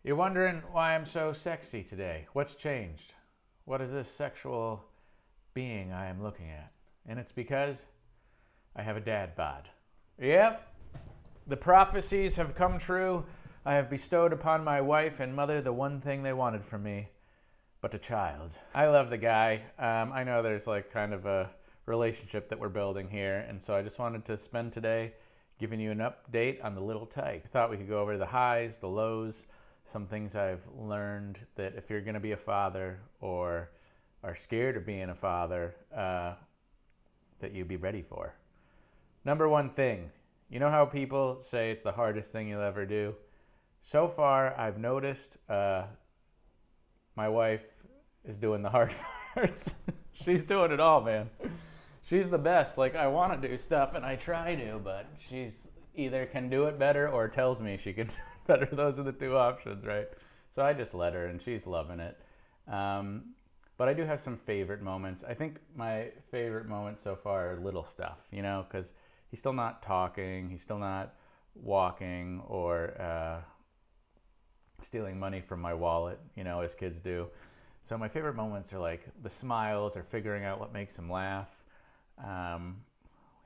You're wondering why I'm so sexy today. What's changed? What is this sexual being I am looking at? And it's because I have a dad bod. Yep, the prophecies have come true. I have bestowed upon my wife and mother the one thing they wanted from me, but a child. I love the guy. I know there's like kind of a relationship that we're building here, and so I just wanted to spend today giving you an update on the little tyke. I thought we could go over the highs, the lows, some things I've learned that if you're going to be a father or are scared of being a father, that you'd be ready for. Number one thing, you know how people say it's the hardest thing you'll ever do? So far, I've noticed my wife is doing the hard parts. She's doing it all, man. She's the best. Like, I want to do stuff and I try to, but she's either can do it better or tells me she can do it better. Those are the two options, right? So I just let her and she's loving it. But I do have some favorite moments. I think my favorite moments so far are little stuff, you know, because he's still not talking, he's still not walking or stealing money from my wallet, you know, as kids do. So my favorite moments are like the smiles or figuring out what makes him laugh.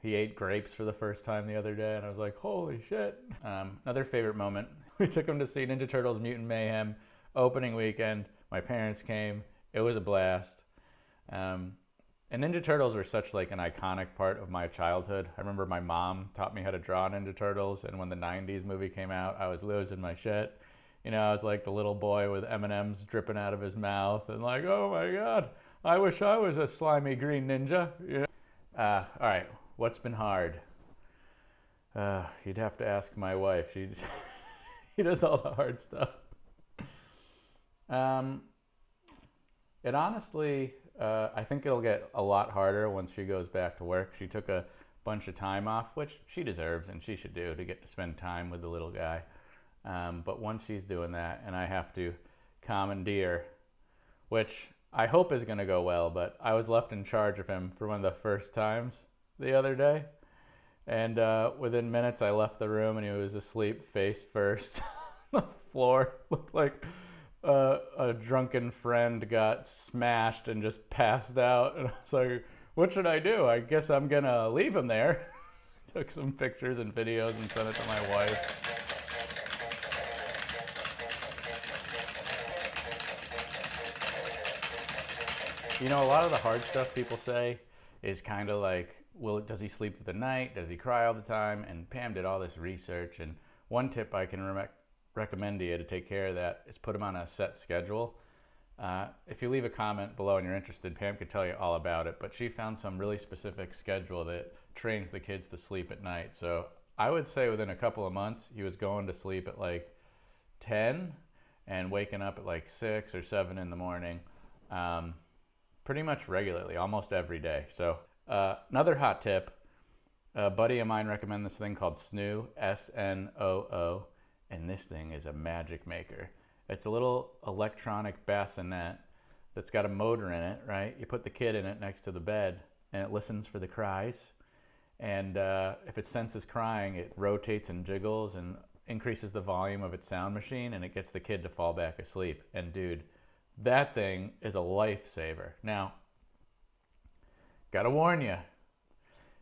He ate grapes for the first time the other day, and I was like, holy shit. Another favorite moment, we took him to see Ninja Turtles Mutant Mayhem opening weekend. My parents came. It was a blast. And Ninja Turtles were such like an iconic part of my childhood. I remember my mom taught me how to draw Ninja Turtles, and when the 90s movie came out, I was losing my shit. You know, I was like the little boy with M&Ms dripping out of his mouth and like, oh my God, I wish I was a slimy green ninja. You know? All right, what's been hard? You'd have to ask my wife. She does all the hard stuff. It honestly, I think it'll get a lot harder once she goes back to work. She took a bunch of time off, which she deserves and she should do to get to spend time with the little guy. But once she's doing that and I have to commandeer, which I hope is going to go well, but I was left in charge of him for one of the first times the other day. And within minutes I left the room and he was asleep face first on the floor. Looked like a drunken friend got smashed and just passed out. And I was like, what should I do? I guess I'm going to leave him there. Took some pictures and videos and sent it to my wife. You know, a lot of the hard stuff people say is kind of like, well, does he sleep through the night? Does he cry all the time? And Pam did all this research. And one tip I can recommend to you to take care of that is put him on a set schedule. If you leave a comment below and you're interested, Pam could tell you all about it. But she found some really specific schedule that trains the kids to sleep at night. So I would say within a couple of months, he was going to sleep at like 10 and waking up at like 6 or 7 in the morning. Pretty much regularly, almost every day. So another hot tip, a buddy of mine recommended this thing called Snoo, S-N-O-O, and this thing is a magic maker. It's a little electronic bassinet that's got a motor in it, right? You put the kid in it next to the bed, and it listens for the cries. And if it senses crying, it rotates and jiggles and increases the volume of its sound machine, and it gets the kid to fall back asleep. And dude, that thing is a lifesaver. Now, gotta warn you,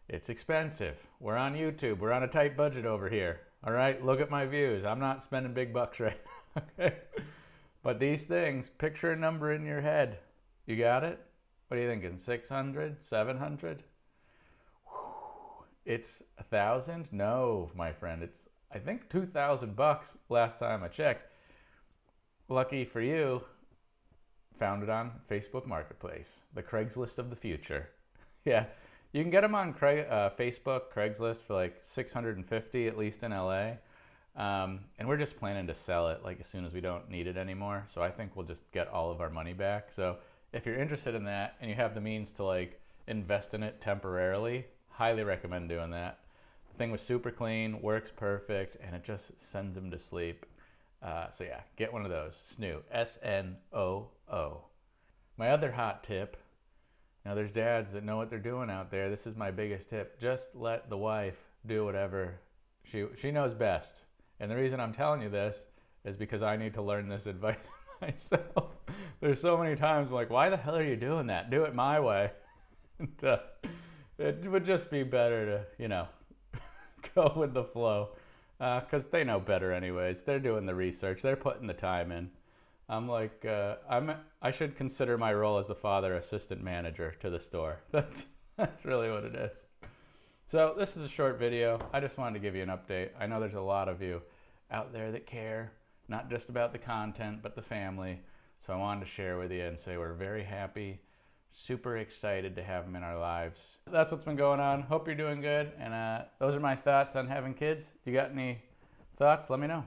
it's expensive. We're on YouTube. We're on a tight budget over here. All right, look at my views. I'm not spending big bucks right now. Okay? But these things, picture a number in your head. You got it? What are you thinking? 600? 700? It's 1,000? No, my friend. It's, I think, 2,000 bucks last time I checked. Lucky for you, found it on Facebook Marketplace, the Craigslist of the future. Yeah, you can get them on Facebook, Craigslist for like $650, at least in LA. And we're just planning to sell it like as soon as we don't need it anymore. So I think we'll just get all of our money back. So if you're interested in that and you have the means to like invest in it temporarily, highly recommend doing that. The thing was super clean, works perfect, and it just sends them to sleep. So yeah, get one of those. Snoo, S-N-O-O. My other hot tip, now there's dads that know what they're doing out there. This is my biggest tip. Just let the wife do whatever she knows best. And the reason I'm telling you this is because I need to learn this advice myself. There's so many times I'm like, why the hell are you doing that? Do it my way. And, it would just be better to, you know, go with the flow, because they know better anyways. They're doing the research. They're putting the time in. I'm like, I should consider my role as the father assistant manager to the store. That's really what it is. So this is a short video. I just wanted to give you an update. I know there's a lot of you out there that care, not just about the content, but the family. So I wanted to share with you and say we're very happy, super excited to have them in our lives. That's what's been going on. Hope you're doing good. And those are my thoughts on having kids. If you got any thoughts, let me know.